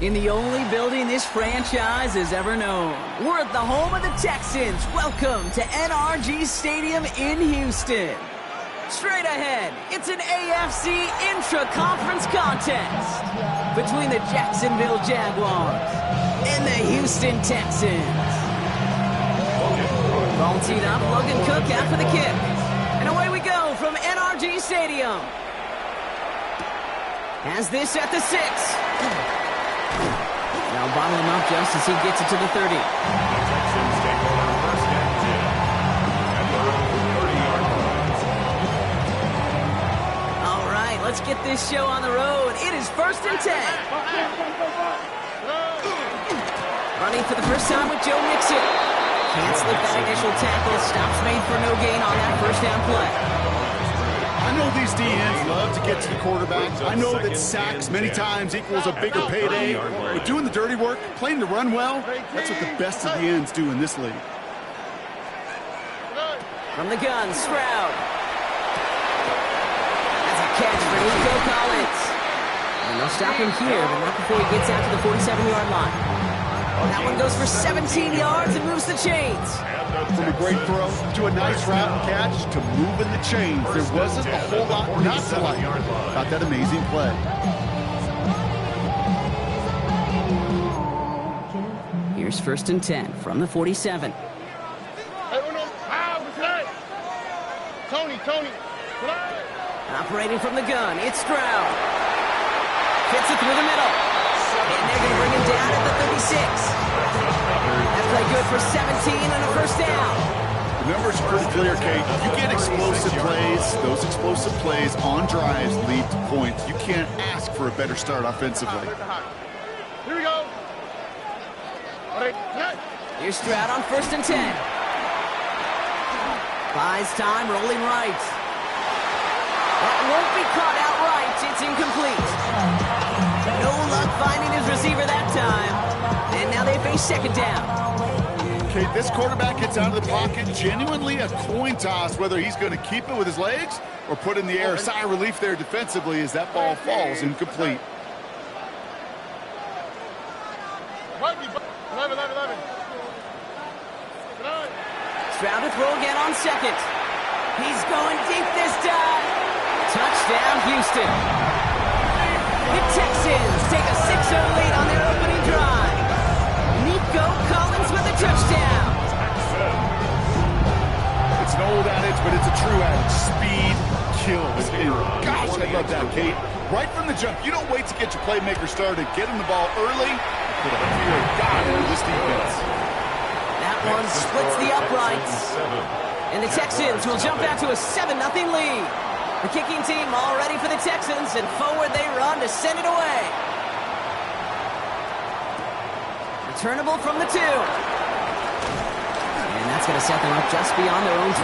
In the only building this franchise has ever known. We're at the home of the Texans. Welcome to NRG Stadium in Houston. Straight ahead, it's an AFC intra-conference contest between the Jacksonville Jaguars and the Houston Texans. Ball teed up, Logan Cook out for the kick. And away we go from NRG Stadium. Has this at the 6. Now bottle him up just as he gets it to the 30. Texans take over first and 10 at their own 30-yard line. All right, let's get this show on the road. It is first and 10. Running for the first time with Joe Mixon. Can't slip that initial tackle. Stops made for no gain on that first down play. I know these DNs love to get to the quarterback. I know that sacks many times equals a bigger payday. But doing the dirty work, playing to run well, that's what the best of the ends do in this league. From the gun, Stroud. That's a catch for Nico Collins. And they'll stop him here, but not before he gets out to the 47-yard line. That one goes for 17 yards and moves the chains. From a great throw to a nice route and catch to moving the chains. There wasn't a whole lot not to like about that amazing play. Here's first and 10 from the 47. Tony. Operating from the gun, it's Stroud. Hits it through the middle. And they're going to bring him down at the 36. That play good for 17 and a first down. The numbers are pretty clear, Kate. You get explosive plays. Those explosive plays on drives lead to points. You can't ask for a better start offensively. Here we go. Here's Stroud on first and 10. Buys time, rolling right. That won't be caught outright. It's incomplete. No luck finding his receiver that time. And now they face second down. Okay, this quarterback gets out of the pocket. Genuinely a coin toss whether he's going to keep it with his legs or put in the air. Sigh of relief there defensively as that ball falls incomplete. 11. Stroud to throw again on second. He's going deep this time. Touchdown, Houston. The Texans take a 6-0 lead on their opening drive. Nico Collins with a touchdown. It's an old adage, but it's a true adage. Speed kills. And gosh, I love that, Kate. Right from the jump, you don't wait to get your playmaker started. Get him the ball early. Put a fear of God into this defense. That one splits the uprights. And the Texans will jump out to a 7-0 lead. The kicking team all ready for the Texans, and forward they run to send it away. Returnable from the 2. And that's going to set them up just beyond their own 20.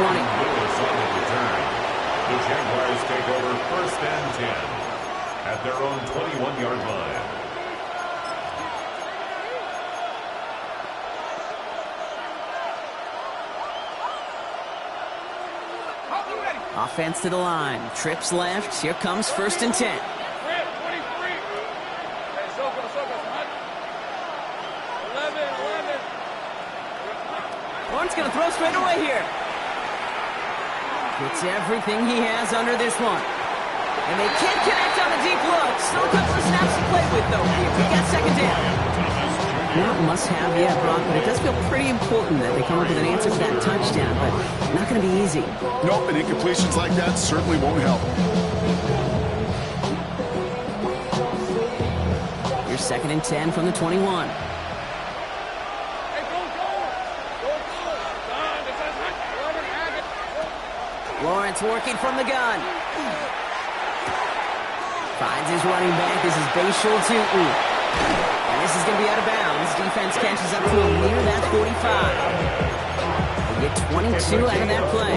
The Jaguars take over first and 10 at their own 21-yard line. Offense to the line. Trips left. Here comes first and 10. Lawrence going to throw straight away here. Gets everything he has under this one. And they can't connect on the deep look. Still a couple of snaps to play with, though. We got second down. Not must-have yet, Brock, but it does feel pretty important that they come up with an answer for that touchdown, but not going to be easy. Nope, and incompletions like that certainly won't help. Here's second and 10 from the 21. Lawrence working from the gun. Finds his running back. This is Bashal Tutin. And this is going to be out of bounds. Defense catches up to him near that 45. They get 22 out of that play.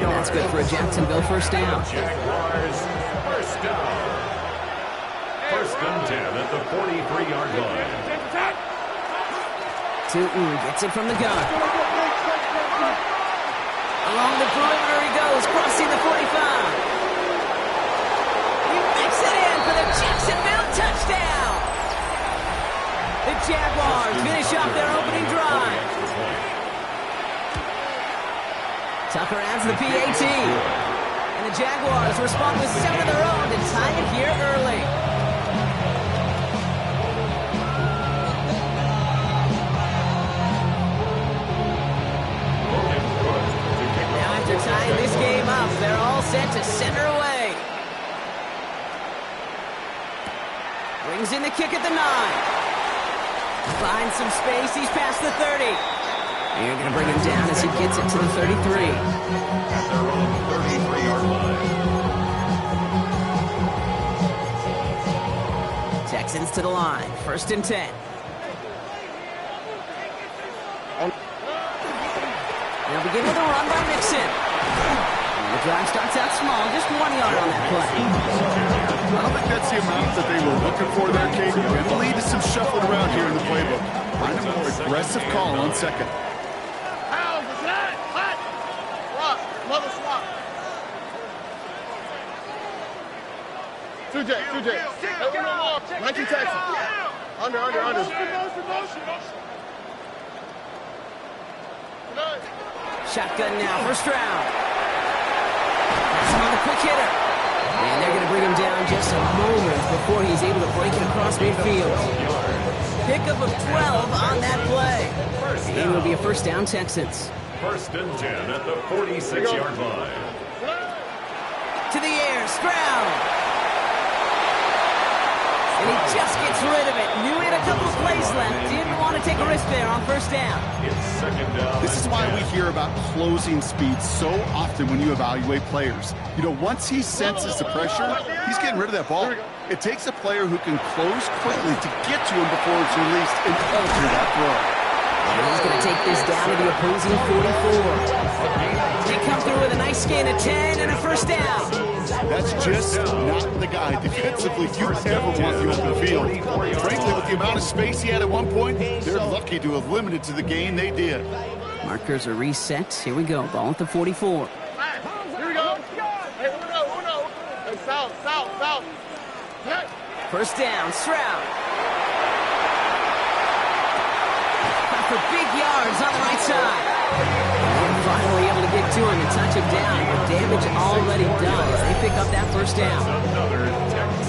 And that's good for a Jacksonville first down. Jaguars first down. First and 10 at the 43-yard line. Tutin gets it from the gun. Along the perimeter he goes, crossing the 45. He makes it in for the Jacksonville touchdown. Jaguars finish off their opening drive. Tucker adds the PAT. And the Jaguars respond with 7 of their own to tie it here early. Now after tying this game up, they're all set to center away. Brings in the kick at the 9. Finds some space, he's past the 30. You're going to bring him down as he gets it to the 33. At their own 33-yard line. Texans to the line, 1st and 10. They'll begin with a run by Mixon. The drive starts out small, just 1 yard on that play. I don't think that's the amount that they were looking for there, Kate. And the lead is some shuffled around here in the playbook. Find a more aggressive call on 2nd. Two J. 19 Texans. Under. Shotgun now, 1st round. That's him on the quick hitter. And they're going to bring him down just a moment before he's able to break it across midfield. Pickup of 12 on that play. And it'll be a 1st down, Texans. 1st and 10 at the 46-yard line. To the air, Stroud. And he just gets rid of it. Knew he had a couple of plays left. Didn't want to take a risk there on 1st down. It's 2nd down. This is why we hear about closing speed so often when you evaluate players. You know, once he senses the pressure, he's getting rid of that ball. It takes a player who can close quickly to get to him before it's released and alter that throw. And he's going to take this down to the opposing 44. They come through with a nice gain of 10 and a 1st down. That's just not the guy defensively you ever want the open field. Frankly, with the amount of space he had at one point, they're lucky to have limited to the gain they did. Markers are reset. Here we go. Ball at the 44. Here we go. Hey, Uno. Hey, south. 1st down, Stroud. For big yards on the right side. And finally able to get to him and touch him down. But damage already done as they pick up that 1st down.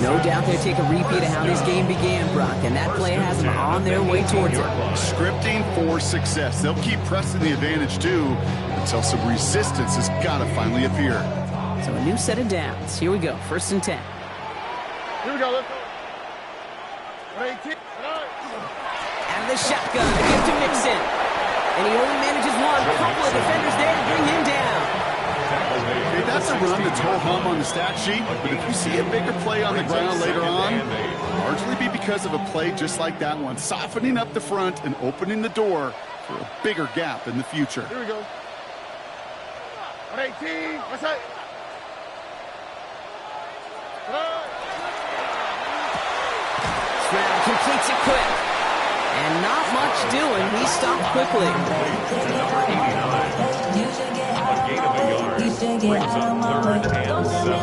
No doubt they take a repeat of how this game began, Brock, and that play has them on their way towards it. Scripting for success. They'll keep pressing the advantage, too, until some resistance has got to finally appear. So a new set of downs. Here we go, 1st and 10. Here we go. Let's go. 18. Out of the shotgun, the gift to Mixon. And he only manages one. A couple of defenders there to bring him down. Hey, that's a run that's ho-hum on the stat sheet, but if you see a bigger play on the ground later on, it'll largely be because of a play just like that one, softening up the front and opening the door for a bigger gap in the future. Here we go. 118. What's that? Stroud completes it quick. And not much doing. He stopped quickly. To number 89. A gain of a yard. Brings up 3rd and 7.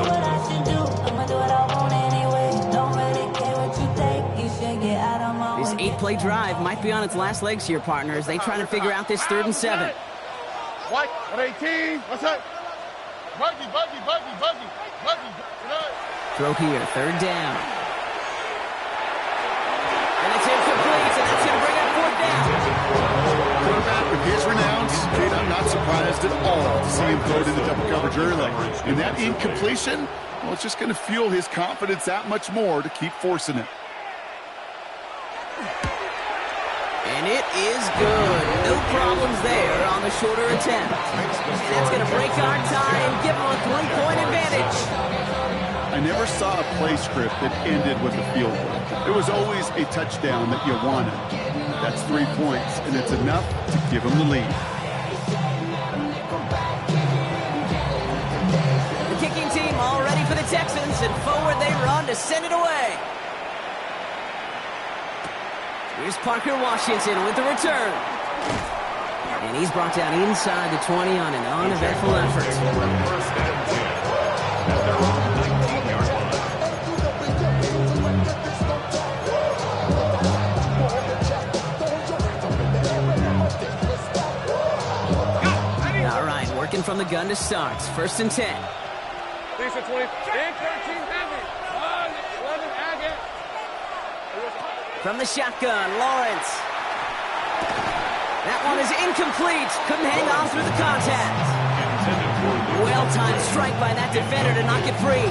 This 8-play drive might be on its last legs here, partners. They try to figure out this 3rd and 7. White, 118. What's that? Buggy. Throw here, 3rd down. And it's incomplete, so that's going to bring up 4th down. Quarterback with his renowns, Kate, I'm not surprised at all to see him throw it into double coverage early. And that incompletion, well, it's just going to fuel his confidence that much more to keep forcing it. And it is good. No problems there on the shorter attempt. And that's going to break our tie and give them a 3-point advantage. I never saw a play script that ended with a field goal. There was always a touchdown that you wanted. That's 3 points, and it's enough to give them the lead. The kicking team all ready for the Texans, and forward they run to send it away. Here's Parker Washington with the return. And he's brought down inside the 20 on an uneventful effort. 1st and 10 at their own 19-yard line. from the gun to start. First and 10. Lisa 20. And 13 heavy. 11 Agate. From the shotgun, Lawrence. That one is incomplete. Couldn't hang on through the contact. Well-timed strike by that defender to knock it free.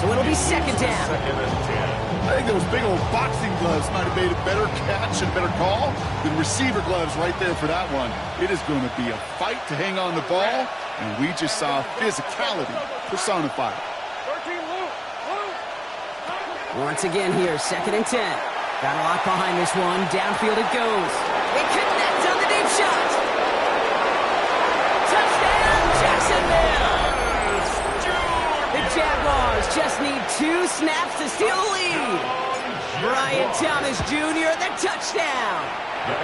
So it'll be second down. Second and 10. I think those big old boxing gloves might have made a better catch and a better call than receiver gloves right there for that one. It is going to be a fight to hang on the ball, and we just saw physicality personified. 13 Luke. Once again here, second and 10. Got a lot behind this one. Downfield it goes. It connects on the deep shot. Touchdown, Jacksonville! The Jaguars just need 2 snaps to steal the lead. Brian Thomas Jr., the touchdown. The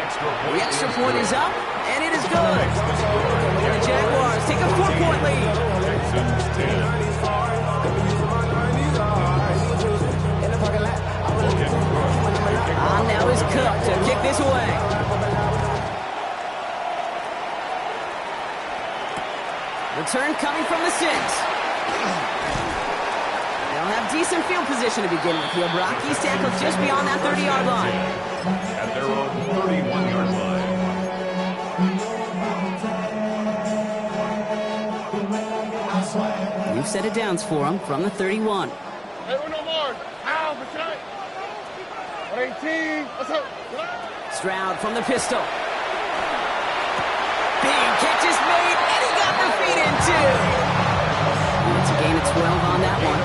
extra point is up, and it is good. And the Jaguars take a 4-point lead. Texans 10. On now is Cook to kick this away. Return coming from the 6. They'll have decent field position to begin with here, Brock. He's tackled just beyond that 30-yard line. At their own 31-yard line. New set of downs for him from the 31. Hey, no more. Ow, for tonight. 18. What's up? Stroud from the pistol. Big catch is made, and he got the feet in too. It's a gain of 12 on that one,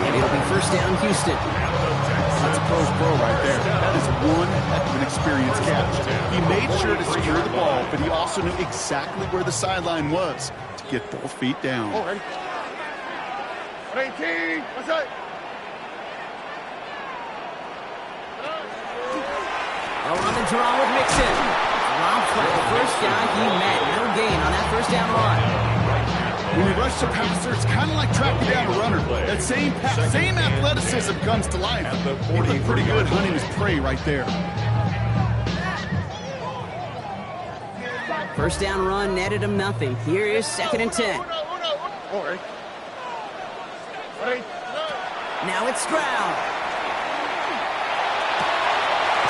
and it'll be first down, Houston. That's a pro's pro right there. That is one heck of an experienced catch. He made sure to secure the ball, but he also knew exactly where the sideline was to get both feet down. Oh, ready? 18. What's up? On the draw with Mixon. Dropped by the first guy he met. No gain on that first down run. When you rush the passer, it's kind of like tracking down a runner. That same athleticism comes to life. He looked pretty good hunting his prey right there. First down run netted him nothing. Here is second and 10. Oh, ready? Ready? Now it's Stroud.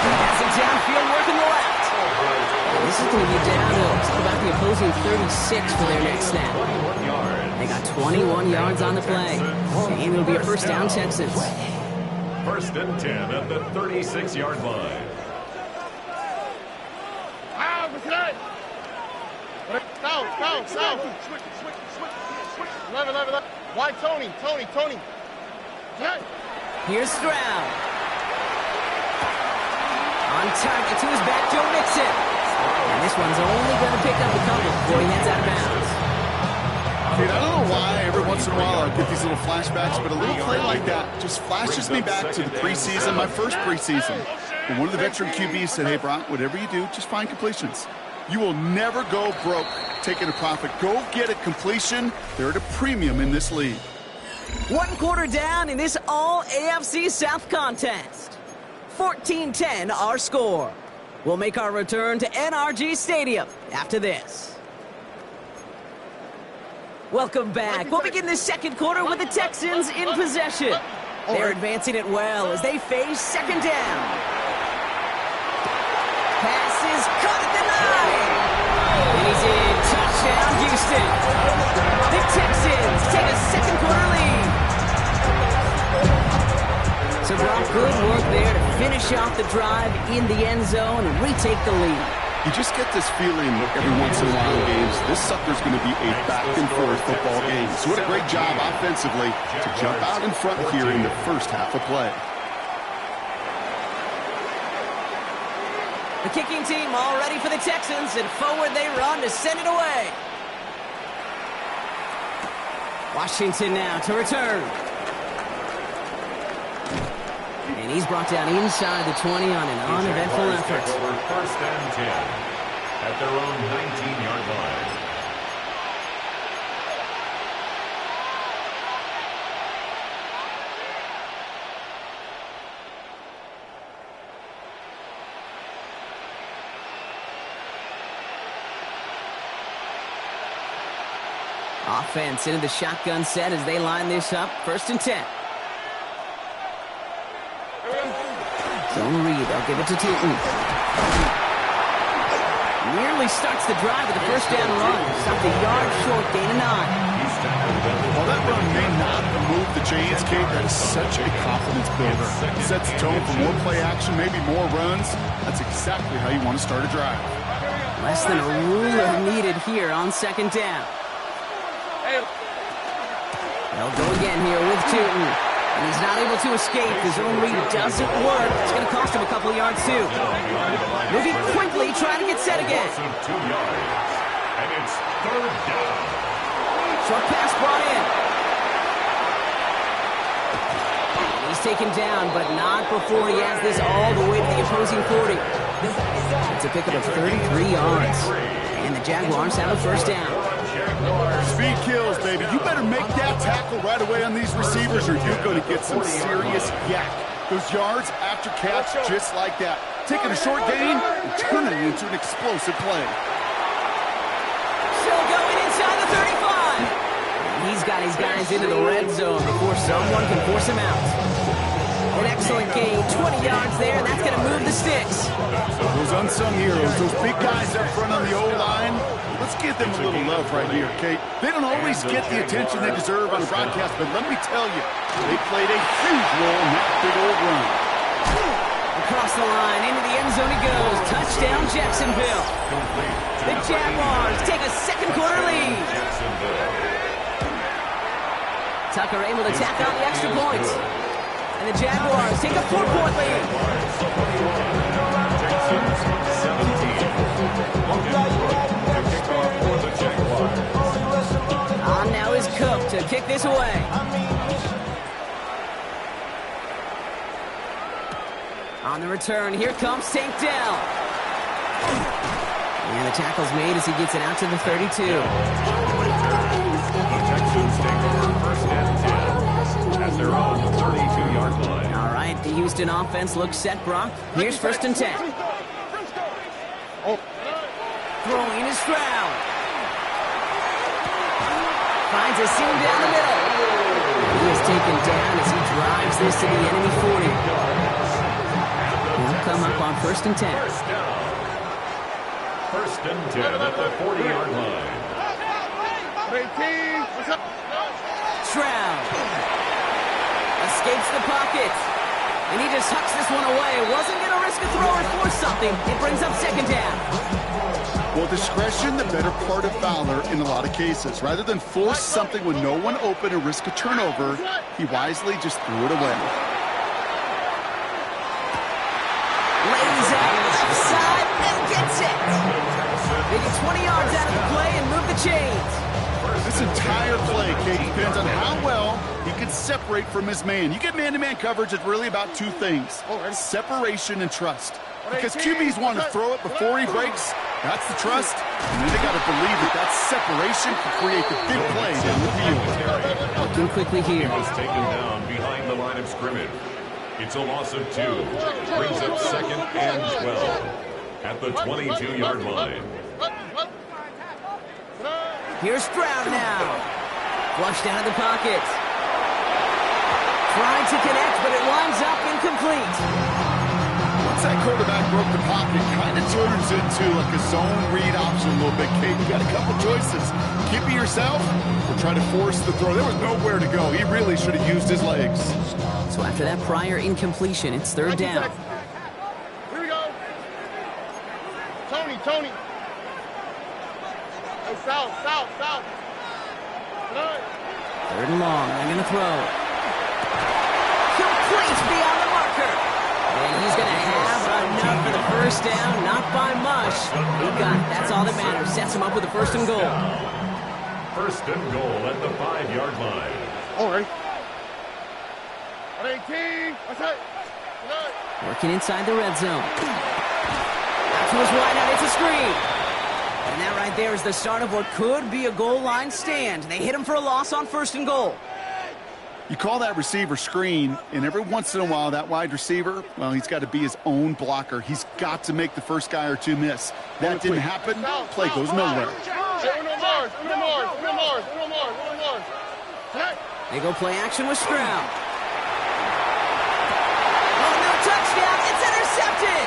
Has it downfield, working the left. This is going to be down to about the opposing 36 for their next snap. They got 21 yards on the play. And it'll be a first down, Texans. First and 10 at the 36-yard line. Ow, for tonight. South. 11. Why Tony? Tonight. Here's Stroud. On target to his back, Joe Mixon. And this one's only going to pick up a couple before he heads out of bounds. Dude, I don't know why every once in a while I get these little flashbacks, but a little play like that just flashes me back to the preseason, my first preseason. And one of the veteran QBs said, hey, Brock, whatever you do, just find completions. You will never go broke taking a profit. Go get a completion. They're at a premium in this league. 1 quarter down in this all-AFC South contest. 14-10 our score. We'll make our return to NRG Stadium after this. Welcome back. We'll begin this second quarter with the Texans in possession. They're advancing it well as they face second down. Pass is caught at the 9. And he's in. Touchdown, Houston. The Texans take a second quarter lead. So Brock, good work there to finish off the drive in the end zone and retake the lead. You just get this feeling every once in a while in games, this sucker's going to be a back-and-forth football game. So what a great job offensively to jump out in front here in the first half of play. The kicking team all ready for the Texans, and forward they run to send it away. Washington now to return. And he's brought down inside the 20 on an uneventful effort. Over first and 10 at their own 19-yard line. Offense into the shotgun set as they line this up. 1st and 10. Zone read. They'll give it to Tootin. Nearly starts the drive with the 1st down run. Stopped a yard short, gain of 9. While that run may not move the chains, Kate, that is such a confidence builder. Sets the tone for more play action, maybe more runs. That's exactly how you want to start a drive. Less than a ruler needed here on 2nd down. They'll go again here with Tootin. And he's not able to escape. His own read doesn't work. It's going to cost him a couple of yards, too. Moving quickly, trying to get set again. 2 yards. And it's 3rd down. Short pass brought in. And he's taken down, but not before he has this all the way to the opposing 40. It's a pickup of 33 yards. And the Jaguars have a 1st down. Speed kills, baby. You better make that tackle right away on these receivers or you're going to get some serious yak. Those yards after catch just like that. Taking a short gain and turning it into an explosive play. Still going inside the 35. He's got his guys into the red zone before someone can force him out. An excellent gain, 20 yards there, and that's going to move the sticks. Those unsung heroes, those big guys up front on the O-line, let's give them a little love right here, Kate. They don't always get the attention they deserve on the broadcast, but let me tell you, they played a huge role in that big old run. Across the line, into the end zone he goes. Touchdown, Jacksonville. The Jaguars take a 2nd quarter lead. Tucker able to tack on the extra points. And the Jaguars take a 4-point lead. On now is Cook to kick this away. On the return, here comes St. Dell. And the tackle's made as he gets it out to the 32. The Texans take over 1st and 10 at their own 32-yard line. All right, the Houston offense looks set, Brock. Here's 1st and 10. Throwing is Stroud. Finds a seam down the middle. He is taken down as he drives this to the enemy 40. He'll come up on 1st and 10. 1st and 10 at the 40-yard line. Stroud escapes the pocket. And he just hucks this one away. Wasn't going to risk a throw or force something. It brings up 2nd down. Well, discretion, the better part of valor in a lot of cases. Rather than force something with no one open and risk a turnover, he wisely just threw it away. Lays out left side and gets it. They get 20 yards out of the play and move the chains. This entire play, Kate, depends on how well he can separate from his man. You get man-to-man coverage, it's really about 2 things. Separation and trust. Because QBs want to throw it before he breaks. That's the trust. And then they got to believe that that separation can create the big play down the field. Looking quickly here. He was taken down behind the line of scrimmage. It's a loss of 2. Brings up 2nd and 12 at the 22-yard line. Here's Stroud now. Flushed out of the pocket. Tried to connect, but it winds up incomplete. Once that quarterback broke the pocket, kind of turns into like a zone read option a little bit, Kate. You got a couple choices. Keep it yourself or try to force the throw. There was nowhere to go. He really should have used his legs. So after that prior incompletion, it's 3rd down. Here we go. Tony. Hey, south. 3rd and long. They're going to throw. Complete beyond the marker. And he's going to have enough for the 1st down. Not by much. He got it. That's all that matters. Sets him up with a 1st and goal. 1st and goal at the 5-yard line. All right. 18. Working inside the red zone. Out to his wideout. It's a screen. And that right there is the start of what could be a goal line stand. They hit him for a loss on 1st and goal. You call that receiver screen, and every once in a while, that wide receiver, well, he's got to be his own blocker. He's got to make the first guy or 2 miss. That didn't happen. Play goes nowhere. They go play action with Stroud. Oh, no touchdown. It's intercepted.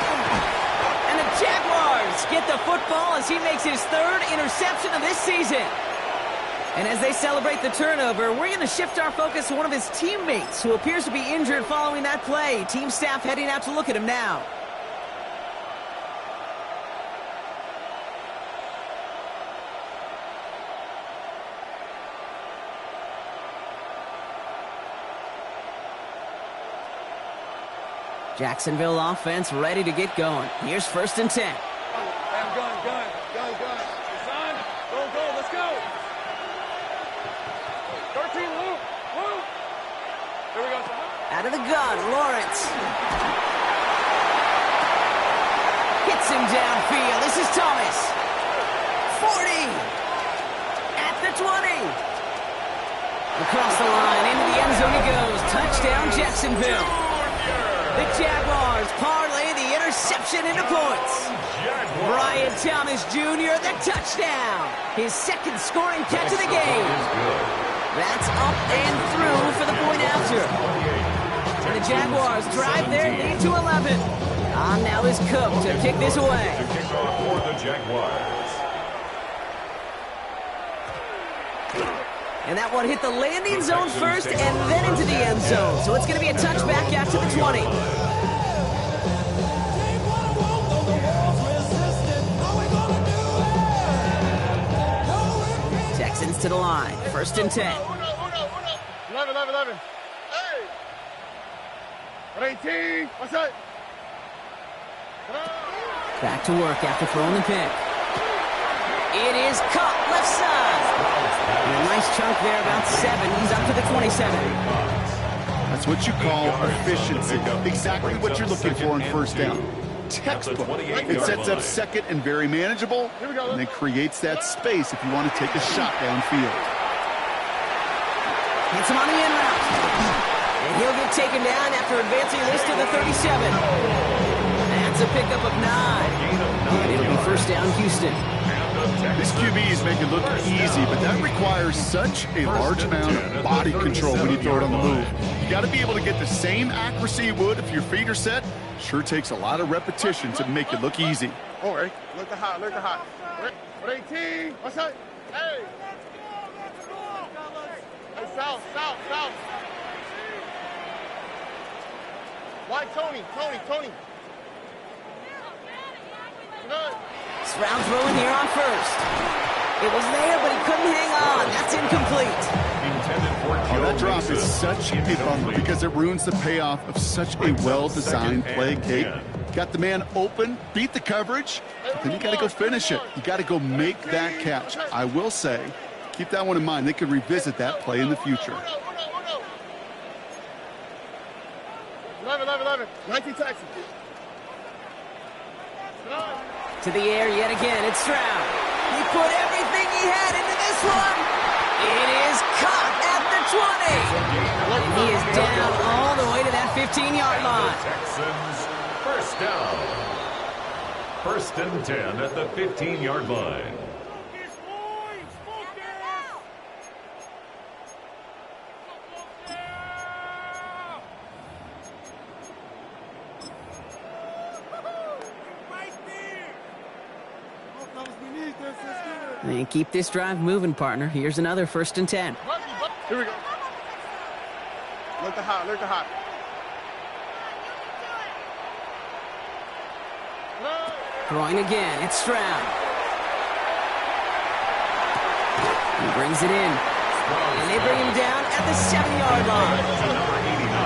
And the Jaguars get the football as he makes his third interception of this season. And as they celebrate the turnover, we're going to shift our focus to one of his teammates who appears to be injured following that play. Team staff heading out to look at him now. Jacksonville offense ready to get going. Here's 1st and 10. Gun. Son, go, let's go. 13, Luke. Here we go, son. Out of the gun, Lawrence. Hits him downfield. This is Thomas. 40. At the 20. Across the line, into the end zone he goes. Touchdown, Jacksonville. The Jaguars parlay the interception into points. Brian Thomas Jr., the touchdown. His second scoring catch of the game. That's up and through for the point after. And the Jaguars drive their lead to 11. On now is Cook to kick this away. To kick off for the Jaguars. And that one hit the landing zone first and then into the end zone. So it's going to be a touchback out to the 20. Texans to the line. 1st and 10. 11. Hey! 18. What's that? Back to work after throwing the pick. It is caught left side. And a nice chunk there, about 7. He's up to the 27. That's what you call efficiency. Exactly what you're looking for in 1st down. Textbook. It sets up 2nd and very manageable, and it creates that space if you want to take a shot downfield. Hits him on the in route. And he'll get taken down after advancing this to the 37. That's a pickup of 9. And it'll be 1st down, Houston. This QB is making it look easy, but that requires such a large amount of body control when you throw it on the move. You got to be able to get the same accuracy you would if your feet are set. Sure takes a lot of repetition to make it look easy. All right. Look the hot. 18. What's that? Hey! Hey, south. Why Tony? Stroud throwing here on 1st. It was there, but he couldn't hang on. That's incomplete. Oh, that drop is such a bummer because it ruins the payoff of such a well-designed play, Kate. Got the man open, beat the coverage, but then you got to go finish it. You got to go make that catch. I will say, keep that one in mind. They could revisit that play in the future. 11. 19 Texans. To the air yet again, it's Stroud. He put everything he had into this one. It is caught at the 20. And he is down all the way to that 15-yard line. Texans, 1st down. 1st and 10 at the 15-yard line. And keep this drive moving, partner. Here's another 1st and 10. Here we go. Look the hot. Throwing again. It's Stroud. He brings it in. And they bring him down at the 7-yard line.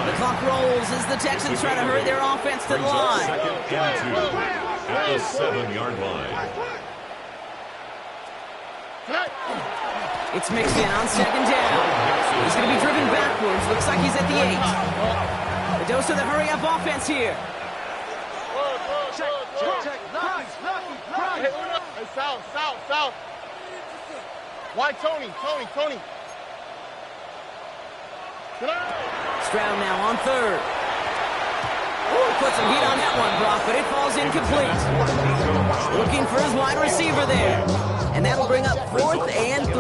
The clock rolls as the Texans try to hurry their offense to the line. 2nd and 2 at the 7-yard line. It's mixed in on 2nd down. He's going to be driven backwards. Looks like he's at the 8. The dose of the hurry-up offense here. Check. Nice. Hey, south. Why Tony? Stroud now on 3rd. Put some heat on that one, Brock, but it falls incomplete. Looking for his wide receiver there. and that'll bring up 4th and 3.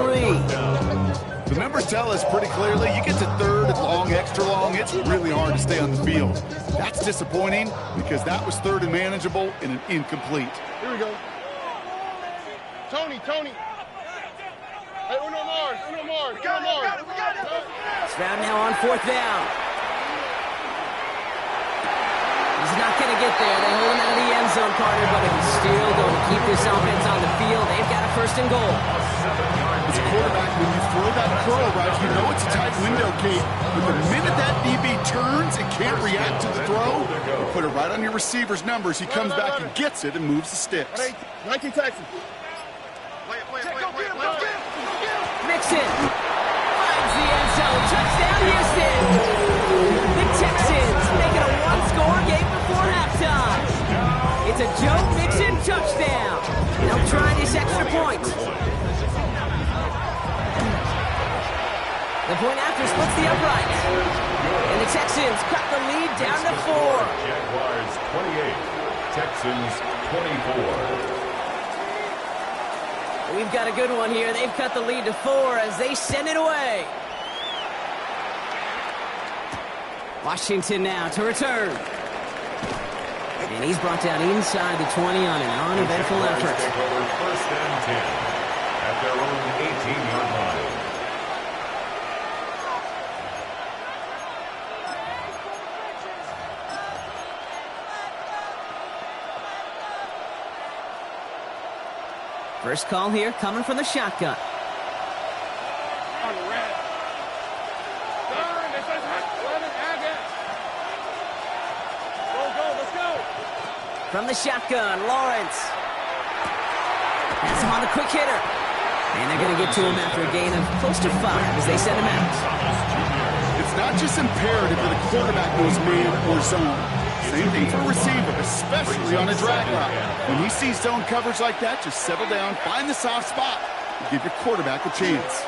The numbers tell us pretty clearly, you get to 3rd and long, extra long, it's really hard to stay on the field. That's disappointing because that was 3rd and manageable and an incomplete. Here we go. Tony. Hey, Uno Mars. Stroud now on 4th down. He's not going to get there. They hold him out of the end zone, Carter, but he's still going to keep this offense on the field. They've got a 1st and goal. As a quarterback, when you throw that curl right, you know it's a tight window, Kate. But the minute that DB turns and can't react to the throw, you put it right on your receiver's numbers. He comes back and gets it and moves the sticks. 19 Texans. Mixon finds the end zone. Touchdown, Houston. The Texans make it a one-score game before halftime. It's a Joe Mixon touchdown. They'll try this extra point. The point after splits the uprights. And the Texans cut the lead down to 4. Jaguars 28, Texans 24. We've got a good one here. They've cut the lead to 4 as they send it away. Washington now to return. And he's brought down inside the 20 on an uneventful effort. 1st and 10 at their own 18-yard line. First call here coming from the shotgun. On the red. Turn. It says 11 again. Go. Let's go. From the shotgun, Lawrence. Has him on the quick hitter. And they're going to get to him after a gain of close to 5 as they send him out. It's not just imperative that a quarterback knows man or zone. Same thing for a receiver, especially on a drag route. When he sees zone coverage like that, just settle down, find the soft spot, and give your quarterback a chance.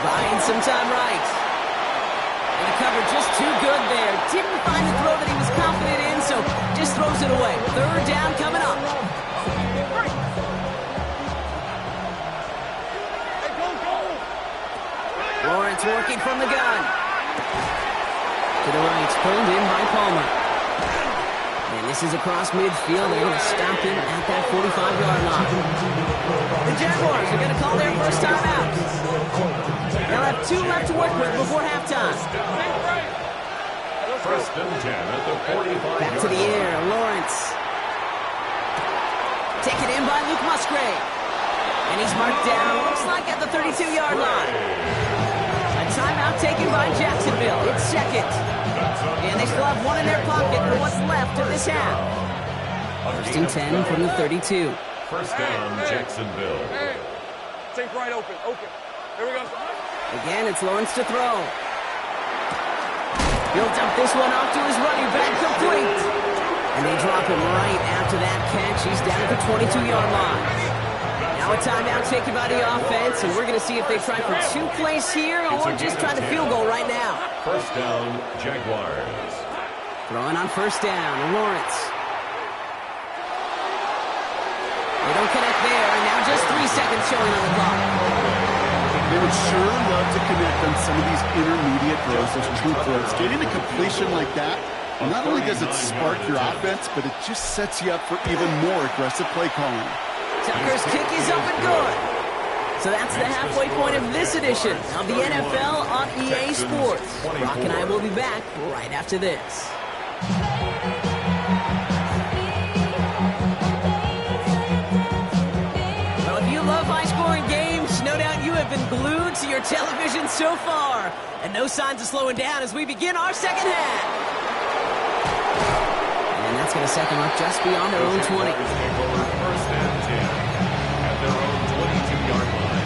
Buying some time right. And the cover just too good there. Didn't find the throw that he was confident in, so just throws it away. 3rd down coming up. Lawrence working from the gun. To the right, pulled in by Palmer. And this is across midfield. They're going to stop him at that 45-yard line. The Jaguars are going to call their first time out. They'll have 2 left to work with before halftime. 1st and 10 at the 45-yard Back to the air, Lawrence. Taken in by Luke Musgrave. And he's marked down, looks like at the 32-yard line. A timeout taken by Jacksonville. It's 2nd. And they still have 1 in their pocket for what's left of this half. 1st and 10 from the 32. 1st down, Jacksonville. Take right open. Here we go. Again, it's Lawrence to throw. He'll dump this one off to his running back, complete. And they drop him right after that catch. He's down at the 22-yard line. Now a timeout taken by the offense, and we're going to see if they try for 2 plays here or just try the field goal right now. 1st down, Jaguars. Throwing on 1st down, Lawrence. They don't connect there, and now just 3 seconds showing on the clock. They would sure love to connect on some of these intermediate throws, those true throws. Getting a completion like that, not only does it spark your offense, but it just sets you up for even more aggressive play calling. Tucker's kick is up and good. So that's the halfway point of this edition of the NFL on EA Sports. Brock and I will be back right after this. Well, if you love high-scoring games, no doubt you have been glued to your television so far. And no signs of slowing down as we begin our second half. And that's going to set them up just beyond their own 20. 1st and 10 at their own 22-yard line.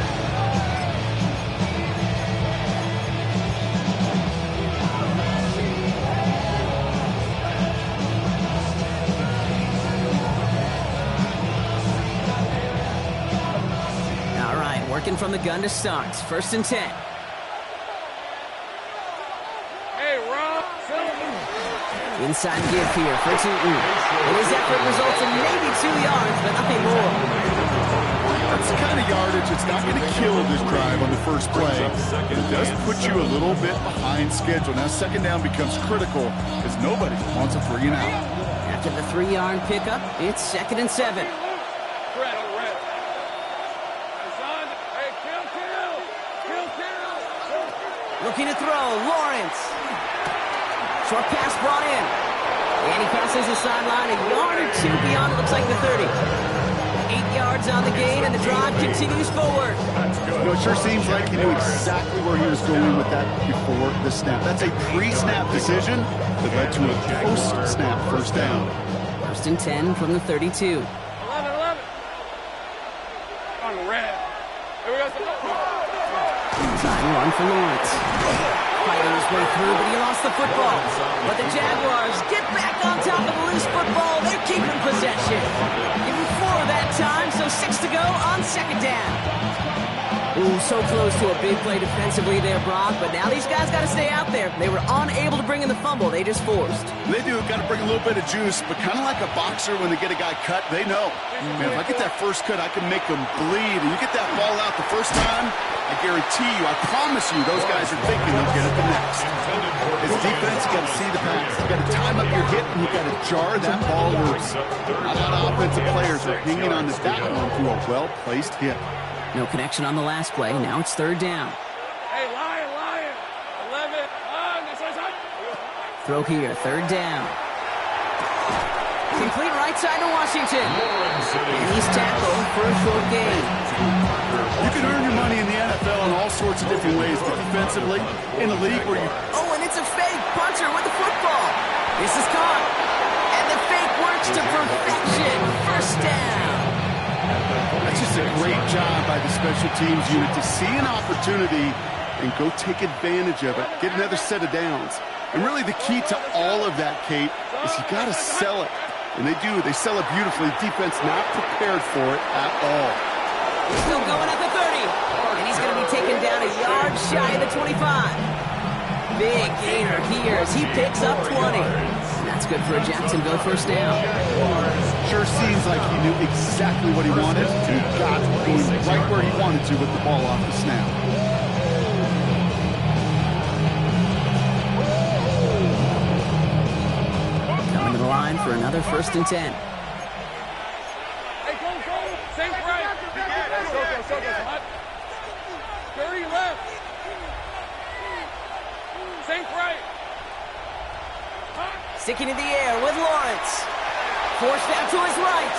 All right, working from the gun to start. 1st and 10. Hey, Rob. Inside give here for Tootin. And his effort results in maybe 2 yards, but nothing more. That's the kind of yardage that's not going to kill this drive on the first play. It does put you a little bit behind schedule. Now second down becomes critical because nobody wants a 3 and out. After the 3-yard pickup, it's 2nd and 7. Looking to throw, Lawrence. Short pass brought in. And he passes the sideline a yard or 2 beyond, it looks like the 30. 8 yards on the gain, and the drive continues forward. You know, it sure seems like he knew exactly where he was going with that before the snap. That's a pre-snap decision that led to a post-snap first down. 1st and 10 from the 32. 11. On the red. Here we go. Time run for Lawrence. Fighting his way through, but he lost the football. But the Jaguars get back on top of the loose football. They're keeping possession. Give him 4 that time, so 6 to go on 2nd down. Ooh, so close to a big play defensively there, Brock, but now these guys got to stay out there. They were unable to bring in the fumble. They just forced. They do. Got to bring a little bit of juice, but kind of like a boxer when they get a guy cut, they know. Man, if I get that first cut, I can make them bleed. And you get that ball out the first time, I guarantee you, I promise you, those guys are thinking they'll get it the next. As defense, you got to see the pass. You got to time up your hit, and you got to jar that ball loose. A lot of offensive players are hanging on to that one through a well-placed hit. No connection on the last play. Now it's 3rd down. Hey, Lion. 11. Throw here, 3rd down. Complete right side to Washington. And he's tackled for a short gain. You can earn your money in the NFL in all sorts of different ways, but defensively, in a league where you... Oh, and it's a fake punter with the football. This is caught. And the fake works to perfection. 1st down. That's just a great job by the special teams unit to see an opportunity and go take advantage of it, get another set of downs. And really the key to all of that, Kate, is you got to sell it. And they do. They sell it beautifully. Defense not prepared for it at all. He's still going at the 30. And he's going to be taken down a yard shy of the 25. Big gainer here as he picks up 20. And that's good for a Jacksonville 1st down. Sure seems like he knew exactly what he wanted, and he got going right where he wanted to with the ball off the snap. Coming to the line for another 1st and 10. Hey, go. Sink right. So go. 30 left. Sink right. Sticking in the air with Lawrence. Forced out to his right.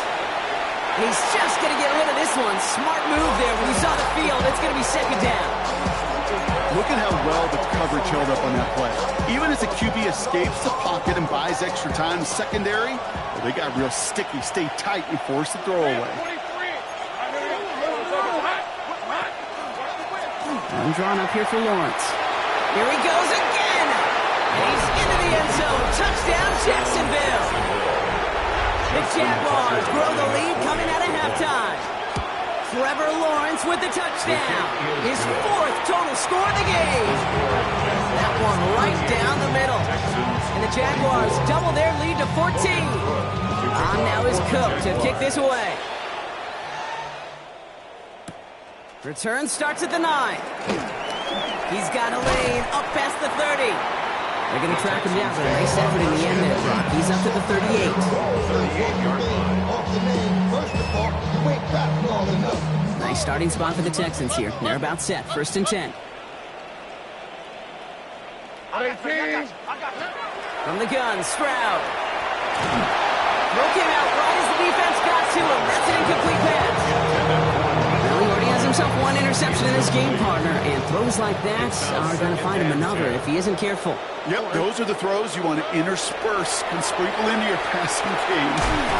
And he's just going to get rid of this one. Smart move there. When he saw the field, it's going to be 2nd down. Look at how well the coverage held up on that play. Even as the QB escapes the pocket and buys extra time, secondary, well, they got real sticky. Stay tight and force the throw away. I'm drawn up here for Lawrence. Here he goes again. And he's into the end zone. Touchdown, Jacksonville. The Jaguars grow the lead coming out of halftime. Trevor Lawrence with the touchdown. His 4th total score of the game. That one right down the middle. And the Jaguars double their lead to 14. On now is Cook to kick this away. Return starts at the 9. He's got a lane up past the 30. They're going to track him down, but a nice effort in the end there, Brock. He's up to the 38. 38-yard line. Nice starting spot for the Texans here. They're about set. 1st and 10. From the gun, Stroud. Broke him out right as the defense got to him. That's an incomplete pass. Well, he already has himself 1 interception in this game, partner, and throws like that are going to find him another if he isn't careful. Yep, those are the throws you want to intersperse and sprinkle into your passing game.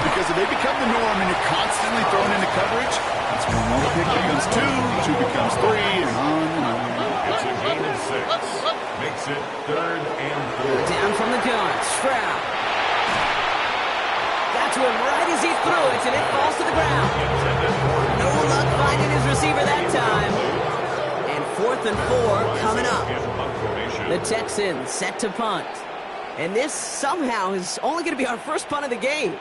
Because if they become the norm and you're constantly thrown into coverage, that's when 1 pick becomes 2, 2 becomes 3, and on and on. It's a gain of 6. Makes it 3rd and 4. Down from the gun, Stroud. Got to him right as he threw it, and it falls to the ground. No luck finding his receiver that time. And 4th and 4 coming up. The Texans set to punt. And this somehow is only going to be our first punt of the game.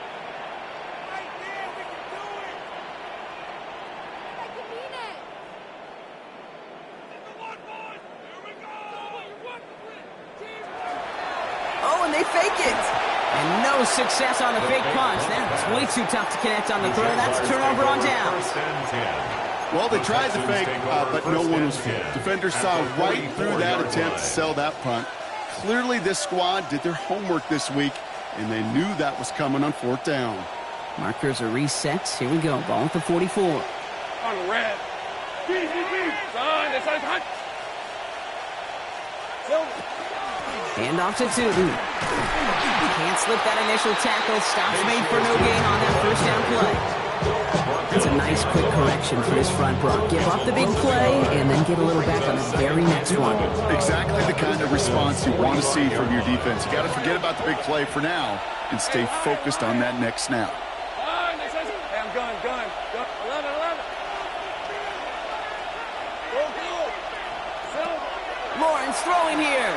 shows success on the fake punch. That was way too tough to connect on the throw. That's a turnover on downs. Well, they tried the fake, but no one was fooled. Defenders saw right through that attempt to sell that punt. Clearly, this squad did their homework this week, and they knew that was coming on 4th down. Markers are reset. Here we go. Ball at the 44. On red. Son, that's hot. Hand off to Tootin. Can't slip that initial tackle. Stops made for no gain on that first down play. It's a nice quick correction for his front, Brock. Give up the big play and then get a little back on the very next one. Exactly the kind of response you want to see from your defense. You got to forget about the big play for now and stay focused on that next snap. Hey, I'm gun. 11. Lawrence throwing here.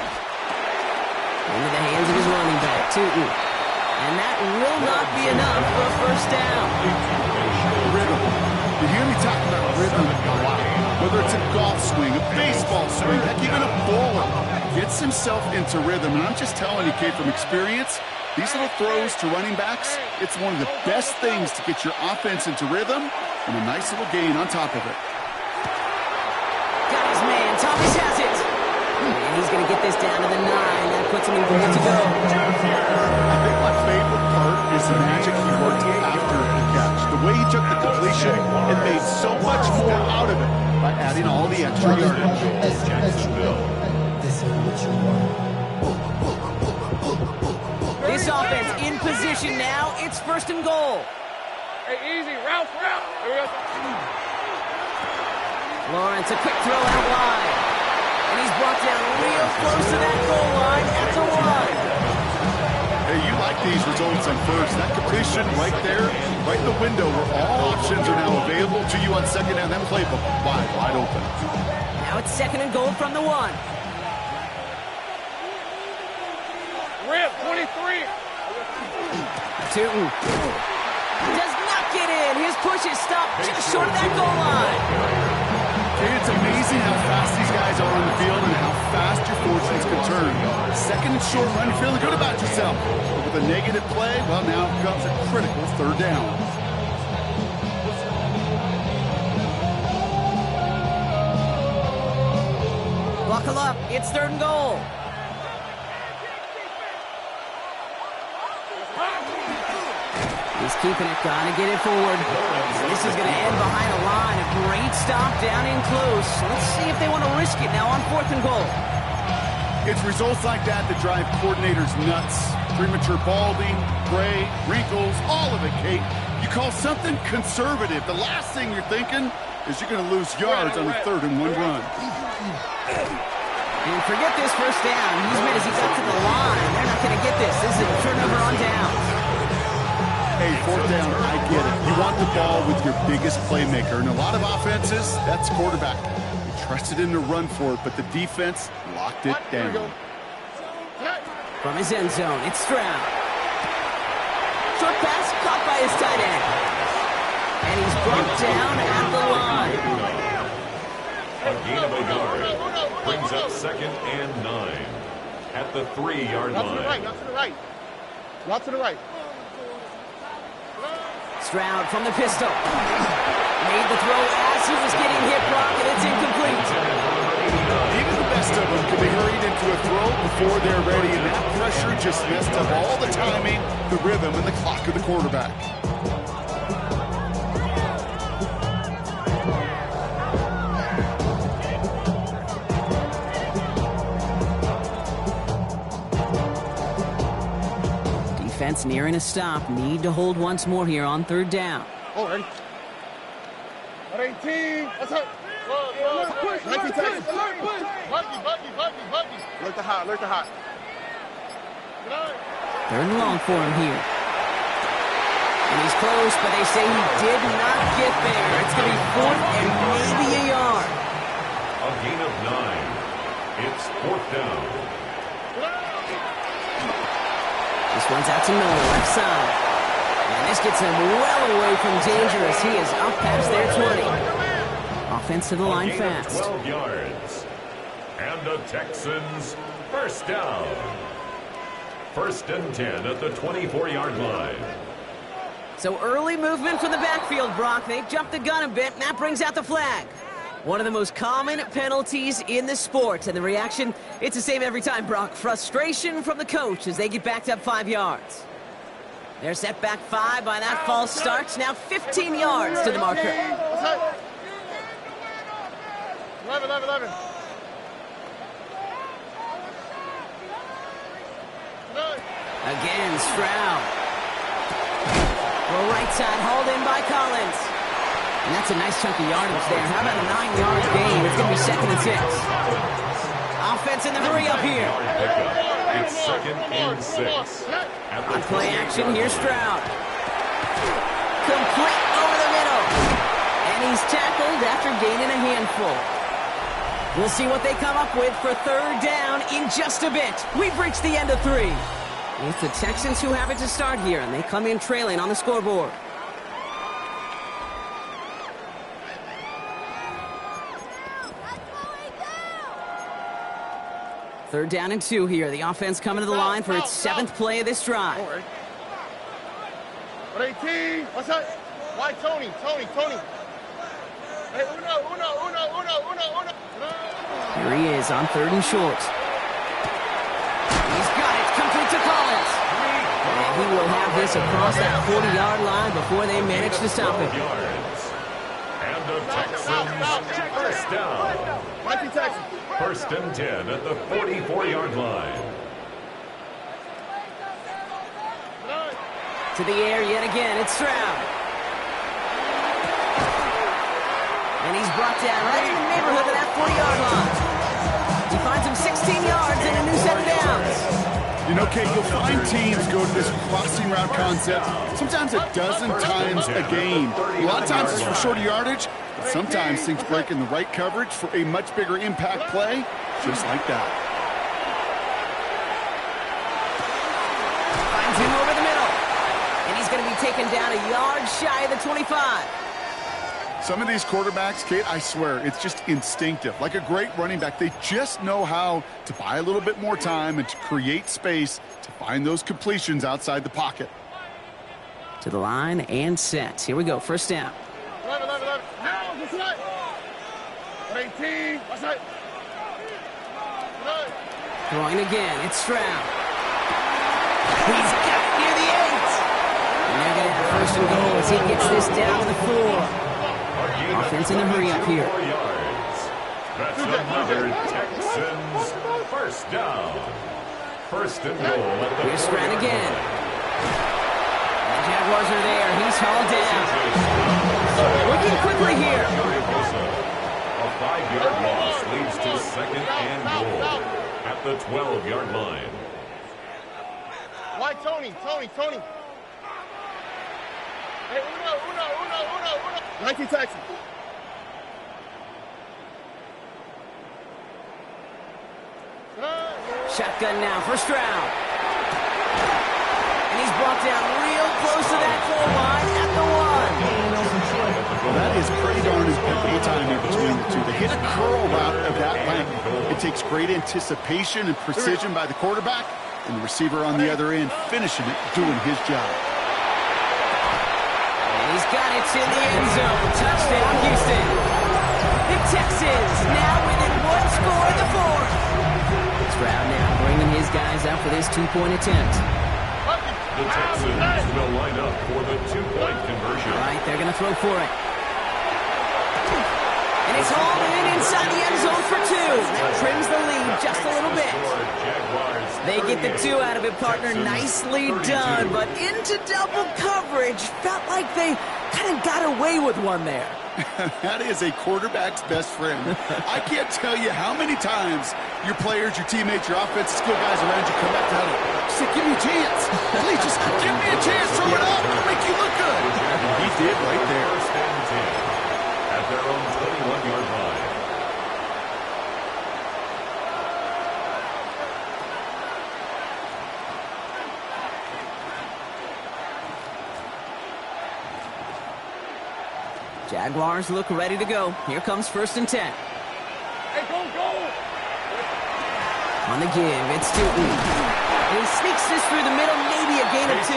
Into the hands of his running back, Tootin. And that will not be enough for a first down. Rhythm. You hear me talk about rhythm a lot. Whether it's a golf swing, a baseball swing, heck, even a bowler gets himself into rhythm. And I'm just telling you, Kate, from experience, these little throws to running backs, it's one of the best things to get your offense into rhythm and a nice little gain on top of it. Got his man. Thomas has it. And he's going to get this down to the 9. That puts him in goal to go. I think my favorite part is the magic he worked after the catch. The way he took the completion and made so much more out of it by adding all the extra yardage. This offense in position now. It's 1st and goal. Hey, easy. Ralph. Here we go. Lawrence, a quick throw out wide. And he's brought down real close to that goal line at the 1. Hey, you like these results on first. That completion right there, right in the window where all options are now available to you on second down. That playbook wide open. Now it's 2nd and goal from the 1. Rip, 23. Tootin does not get in. His push is stopped just short of that goal line. It's amazing how fast these guys are on the field and how fast your fortunes can turn. 2nd and short run, you're feeling good about yourself. But with a negative play, well, now comes a critical 3rd down. Buckle up. It's 3rd and goal. He's keeping it. Gotta get it forward. This is going to end behind a line. A great stop down in close. Let's see if they want to risk it now on 4th and goal. It's results like that that drive coordinators nuts. Premature balding, gray, wrinkles, all of it, Kate. You call something conservative. The last thing you're thinking is you're going to lose yards on a 3rd and 1 run. And forget this first down. He's made as he got to the line. They're not going to get this. This is a turnover on downs. Hey, 4th down, I get it. You want the ball with your biggest playmaker. And a lot of offenses, that's quarterback. You trusted him to run for it, but the defense locked it down. From his end zone, it's Stroud. Short pass caught by his tight end. And he's brought down at the line. A gain of a yard brings up 2nd and 9 at the 3-yard line. Not to the right. Not to the right. Stroud from the pistol. Made the throw as he was getting hit, Brock, and it's incomplete. Even the best of them can be hurried into a throw before they're ready, and that pressure just messed up all the timing, the rhythm, and the clock of the quarterback. Defense nearing a stop. Need to hold once more here on 3rd down. Oh, ready. 18. Let's hurt. Push. Alert the hot. 3rd and long for him here. And he's close, but they say he did not get there. It's going to be 4th and maybe a yard. A gain of 9. It's 4th down. This one's out to Miller, left side. And this gets him well away from dangerous. He is up past their 20. Offense to the line fast. 12 yards. And the Texans first down. First and 10 at the 24-yard line. So early movement from the backfield, Brock. They jumped the gun a bit, and that brings out the flag. One of the most common penalties in the sport, and the reaction, it's the same every time, Brock. Frustration from the coach as they get backed up 5 yards. They're set back 5 by that false start. Now 15 yards to the marker. 11. Again, Stroud. Well, right side, hauled in by Collins. And that's a nice chunk of yardage there. How about a 9-yard gain? It's going to be 2nd and 6. Offense in the hurry up here. It's 2nd and 6. On play action, here's Stroud. Complete over the middle. And he's tackled after gaining a handful. We'll see what they come up with for 3rd down in just a bit. We've reached the end of 3. It's the Texans who have it to start here, and they come in trailing on the scoreboard. Third down and 2 here. The offense coming to the line for its 7th play of this drive. 18. What's that? Why Tony? Hey, uno. Here he is on 3rd and short. He's got it. Complete to Collins. And he will have this across that 40-yard line before they manage to stop him. And the Texans first down. Mikey Texans. First and 10 at the 44-yard line. To the air yet again. It's Stroud. And he's brought down right in the neighborhood of that 40-yard line. He finds him 16 yards and a new set of downs. You know, Kate, you'll find teams go to this crossing route concept sometimes a dozen times a game. A lot of times it's for shorter yardage, but sometimes things break in the right coverage for a much bigger impact play, just like that. Finds him over the middle. And he's going to be taken down a yard shy of the 25. Some of these quarterbacks, Kate, I swear, it's just instinctive. Like a great running back, they just know how to buy a little bit more time and to create space to find those completions outside the pocket. To the line and set. Here we go. First down. 11. Now, what's that? 18. What's that? Throwing again. It's Stroud. He's got it near the 8. And they're going to have 1st and goal as he gets this down to the 4. Offense in the hurry up here. That's another Texans first down. 1st and goal at the Here's Stroud again. The Jaguars are there. He's hauled down. Looking quickly here. A 5-yard loss leads to 2nd and goal at the 12-yard line. Why Tony? Hey, uno. Mikey Texans. Shotgun now for Stroud. And he's brought down real close to that goal line at the 1. Well, that is pretty darn impeccable timing between the two. They hit a curl route of that length. It takes great anticipation and precision by the quarterback, and the receiver on the other end finishing it, doing his job. He's got it to the end zone. Touchdown, Houston. The Texans now within 1 score in the 4th. Stroud now bringing his guys out for this 2-point attempt. The Texans will line up for the 2-point conversion. All right, they're going to throw for it. And it's hauled in inside the end zone for 2. That trims the lead just a little bit. They get the 2 out of it, partner. Nicely done, but into double coverage. Felt like they kind of got away with one there. That is a quarterback's best friend. I can't tell you how many times your players, your teammates, your offensive skill guys around you come back to huddle. Just say, give me a chance. Please, just give me a chance. Throw it up. I'll make you look good. And he did right there. First and 10 at their own 21-yard line. Jaguars look ready to go. Here comes 1st and 10. Hey, go! On the give, it's Newton. And he sneaks this through the middle, maybe a gain of 2.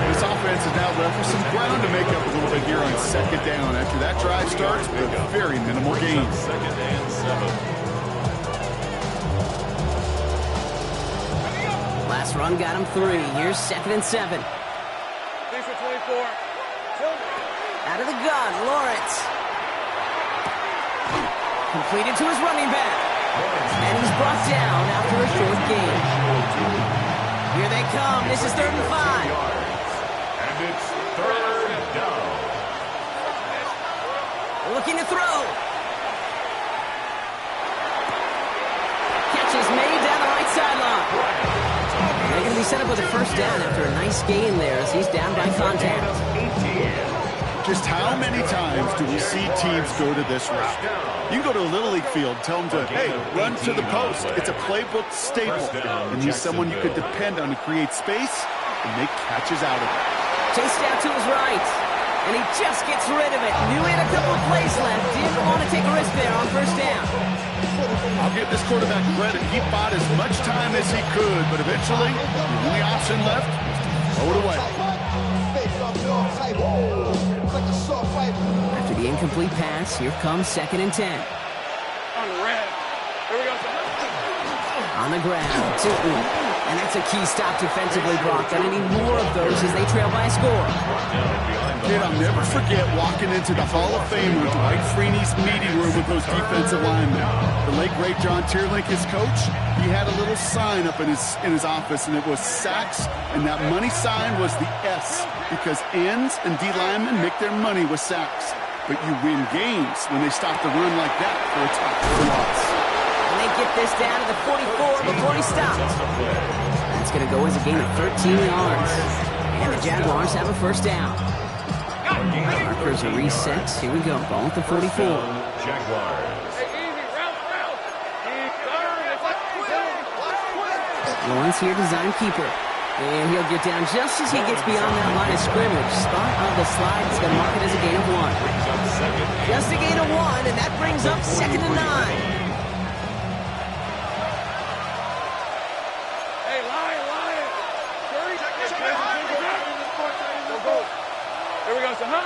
This offense is now left with some ground to make up a little bit here on second down. After that drive starts with very minimal gains. Second and 7. Last run got him 3. Here's second and 7. These are 24. Out of the gun, Lawrence. Completed to his running back. And he's brought down after a short gain. Here they come. This is 3rd and 5. And it's 3rd down. Looking to throw. Catch is made down the right sideline. They're going to be set up with a first down after a nice gain there as he's down by contact. Just how many times do we see teams go to this route? You go to a Little League field, tell them to, hey, run to the post. It's a playbook staple. And he's someone you could depend on to create space and make catches out of it. Chased out to his right. And he just gets rid of it. Knew he had a couple of plays left. Didn't want to take a risk there on first down. I'll give this quarterback credit. He bought as much time as he could, but eventually, the only option left was to throw it away. After the incomplete pass, here comes 2nd and 10. On the red. Here we go. On the ground, Tootin. And that's a key stop defensively, Brock. Gonna need more of those as they trail by a score. Kid, I'll never forget walking into the Hall of Famer Dwight Freeney's meeting room with those defensive linemen. The late, great John Tierlink, his coach, he had a little sign up in his office, and it was sacks, and that money sign was the S, because ends and D linemen make their money with sacks. But you win games when they stop the run like that for a tackle loss. And they get this down to the 44 before he stops. That's going to go as a gain of 13 yards. And the Jaguars have a first down. Markers are reset. Here we go. Ball at the 44. Jaguars. Lawrence here, design keeper. And he'll get down just as he gets beyond that line of scrimmage. Spot on the slide. It's going to mark it as a gain of 1. Just a gain of 1, and that brings up 2nd and 9. Here we go, so 11.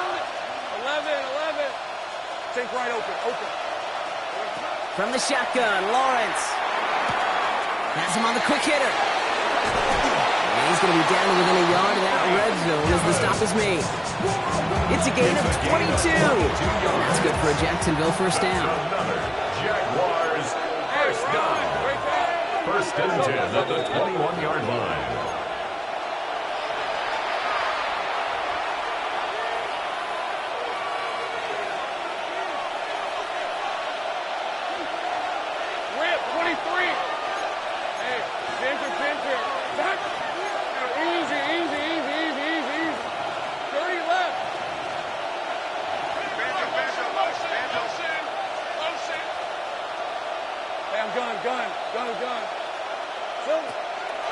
Take right open. From the shotgun, Lawrence. Has him on the quick hitter. And he's going to be down within a yard of that red zone as the stop is made. It's a gain of 22. That's good for a Jacksonville first down. Jaguars first down. 1st and 10 at the 21-yard line.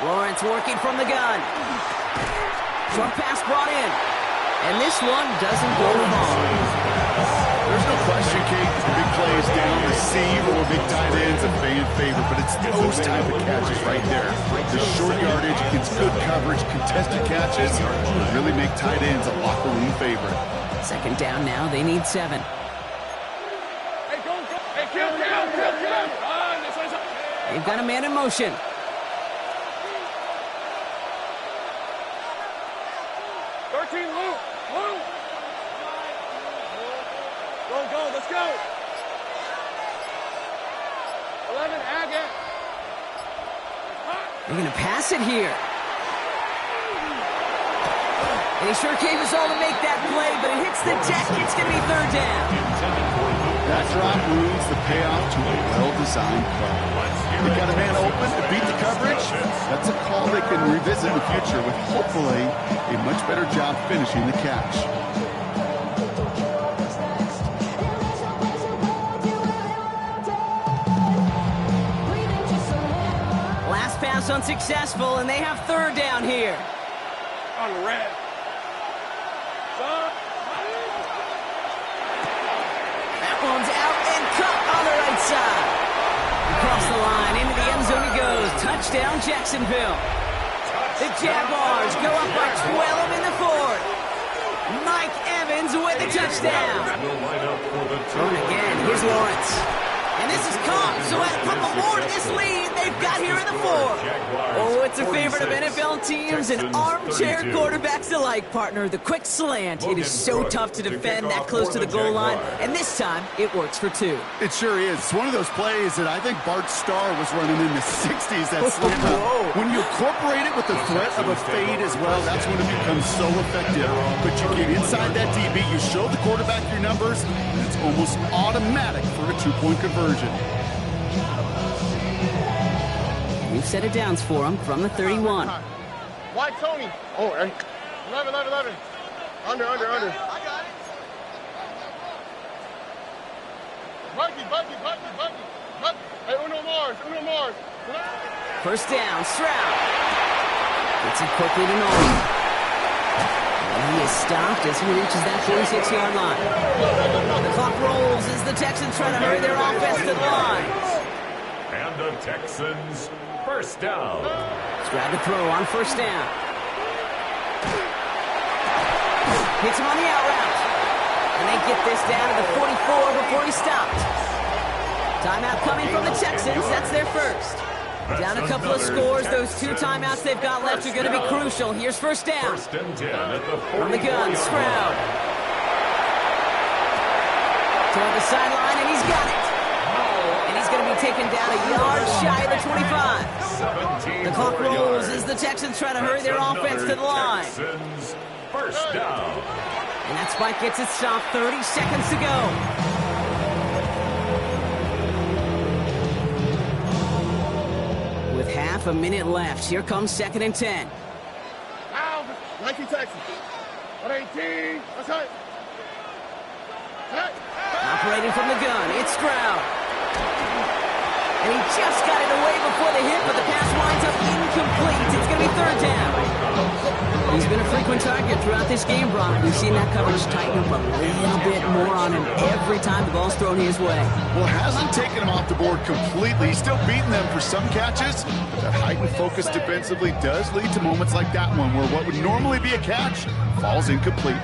Lawrence working from the gun. Short pass brought in. And this one doesn't go long. There's no question, Kate, the big plays down the seam or big tight ends a fan favorite, but it's those type of catches right there. The short yardage against good coverage, contested catches, really make tight ends a locker room favorite. 2nd down now, they need 7. Hey, go. Hey, kill. They've got a man in motion. Go, let's go. 11, Agate. They're going to pass it here. And he sure gave us all to make that play, but it hits the deck. It's going to be 3rd down. That drop ruins the payoff to a well-designed play. They got a man open to beat the coverage. That's a call they can revisit in the future with hopefully a much better job finishing the catch. Last pass unsuccessful, and they have 3rd down here. On the red. That one's out and cut on the right side. Across the line, into the end zone he goes. touchdown, Jacksonville. The Jaguars go up by 12 in the fourth. Mike Evans with the touchdown. Throwing again, here's Lawrence. And this is caught, so add a couple more to this lead they've got here in the fourth. Oh, it's a favorite of NFL teams and armchair quarterbacks alike, partner. The quick slant. It is so tough to defend that close to the goal line, and this time it works for two. It sure is. It's one of those plays that I think Bart Starr was running in the 60s, that slant. When you incorporate it with the threat of a fade as well, that's when it becomes so effective. But you get inside that DB, you show the quarterback your numbers, and it's almost automatic for a two-point conversion. We've set it downs for him from the 31. Why, Tony? Oh, 11. Under. I got it. Buggy. Hey, Uno Mars. First down, Stroud. Gets it quickly to Nolan. And he is stopped as he reaches that 46-yard line. The clock rolls as the Texans try to hurry their offense to the line. And the Texans, first down. Stroud to throw on first down. Hits him on the out route. And they get this down to the 44 before he stopped. Timeout coming from the Texans. That's their first. Down a couple of scores. Those two timeouts they've got left are going to be crucial. Here's first down. First and 10 at the 44. From the gun, Stroud. Toward the sideline, and he's got it. And he's going to be taken down a yard shy of the 25. The clock rolls as the Texans try to hurry their offense to the line. Texans, first down. And that spike gets it stopped. 30 seconds to go. With half a minute left, here comes second and 10. Ow, 19 Texans. 118. That's right. Operating from the gun, it's Stroud. And he just got it away before the hit, but the pass winds up incomplete. It's going to be third down. He's been a frequent target throughout this game, Brock. We've seen that coverage tighten up a little bit more on him every time the ball's thrown his way. Well, hasn't taken him off the board completely. He's still beating them for some catches. That heightened focus defensively does lead to moments like that one, where what would normally be a catch falls incomplete.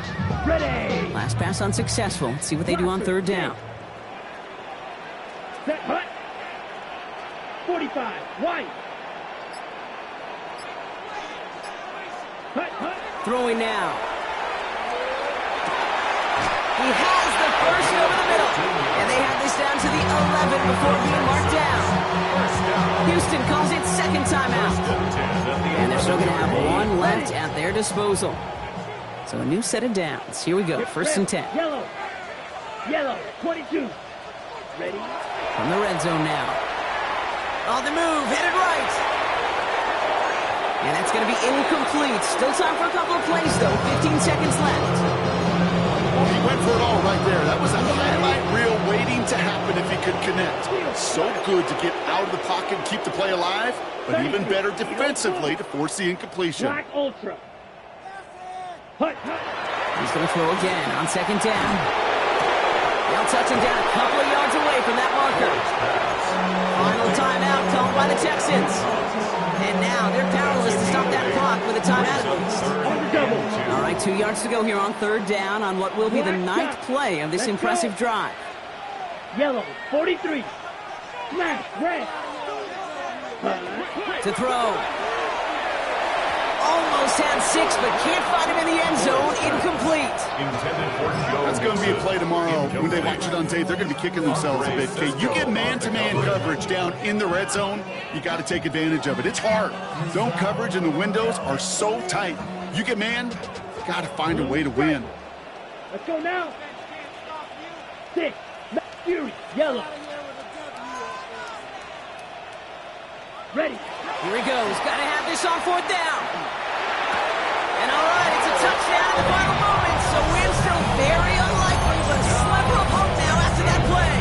Ready. Last pass unsuccessful. Let's see what they do on third down. Set, hut. 45, White. Hut. Throwing now. He has the first over the middle. And they have this down to the 11 before being marked down. Houston calls it second timeout. And they're still going to have one left at their disposal. So a new set of downs. Here we go. First and 10. Yellow, 22. Ready. From the red zone now. On the move, headed right. And that's going to be incomplete. Still time for a couple of plays, though. 15 seconds left. He went for it all right there. That was a highlight reel waiting to happen if he could connect. So good to get out of the pocket and keep the play alive, but even better defensively to force the incompletion. Black Ultra. Hut. He's going to throw again on second down. They'll touch him down a couple of yards away from that marker. Final timeout called by the Texans. And now they're powerless to stop that clock with a timeout at least. All right, 2 yards to go here on third down on what will be the ninth play of this impressive drive. Yellow, 43. Black, red. To throw. Almost had 6, but can't find him in the end zone. Incomplete. That's going to be a play tomorrow. When they watch it on tape, they're going to be kicking themselves a bit. Okay, you get man-to-man coverage down in the red zone, you got to take advantage of it. It's hard. Zone coverage and the windows are so tight. You get man, got to find a way to win. Let's go now. 6. Fury, yellow. Ready. Here he goes. Got to have this on fourth down. And all right, it's a touchdown in the final moments. So win still very unlikely, but a sliver of hope now after that play.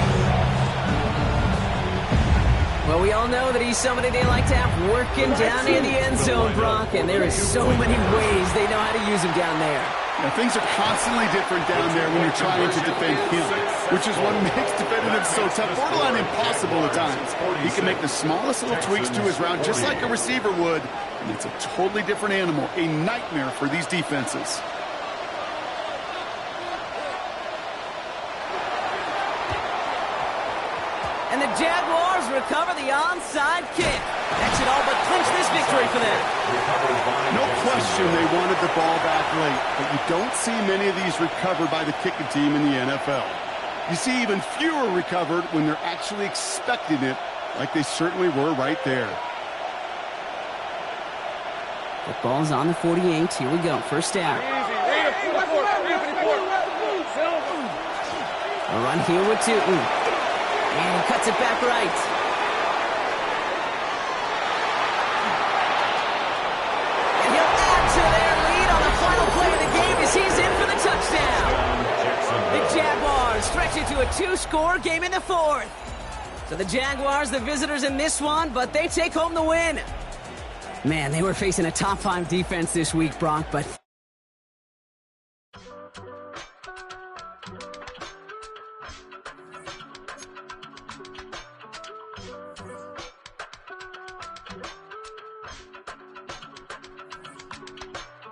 Well, we all know that he's somebody they like to have working down in the end zone, Brock, and there is so many ways they know how to use him down there. Yeah, things are constantly different down there when you're trying to defend him, which is what makes defending him so tough, borderline impossible at times. He can make the smallest little tweaks to his route just like a receiver would, and it's a totally different animal, a nightmare for these defenses. And the Jaguars recover the onside kick. That should all but clinch this victory for them. No question they wanted the ball back late, but you don't see many of these recovered by the kicking team in the NFL. You see even fewer recovered when they're actually expecting it, like they certainly were right there. Football's on the 48. Here we go. First down. A run here with Tootin. And he cuts it back right. And he'll add to their lead on the final play of the game as he's in for the touchdown. The Jaguars stretch it to a 2-score game in the fourth. So the Jaguars, the visitors in this one, but they take home the win. Man, they were facing a top 5 defense this week, Brock, but...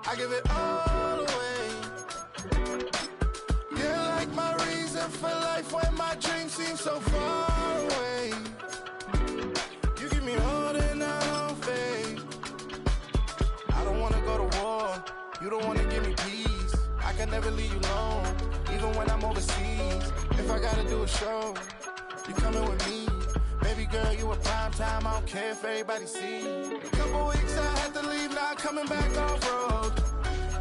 I give it all away. You're like my reason for life when my dreams seem so far away. You give me more than I don't face. I don't wanna go to war. You don't wanna give me peace. I can never leave you alone, even when I'm overseas. If I gotta do a show, you coming with me. Baby girl, you a prime time. I don't care if everybody sees. A couple weeks I had to leave, now I'm coming back off road.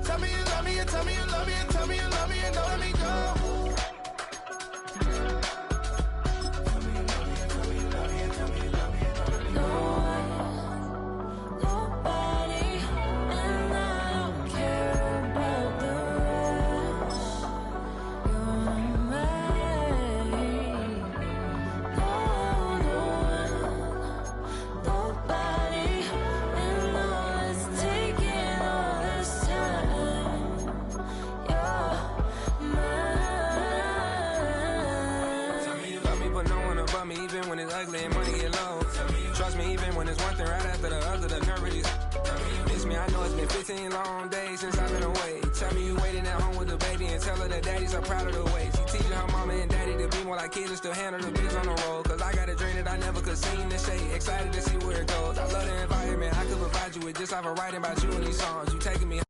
Tell me you love me, and tell me you love me, and tell me you love me, and don't let me go. Long days since I've been away. Tell me you waiting at home with the baby and tell her that daddy's so proud of the way. She teaching her mama and daddy to be more like kids and still handle the biz on the road. Cause I got a dream that I never could see in the shade. Excited to see where it goes. I love the environment I could provide you with just off of writing about you in these songs. You taking me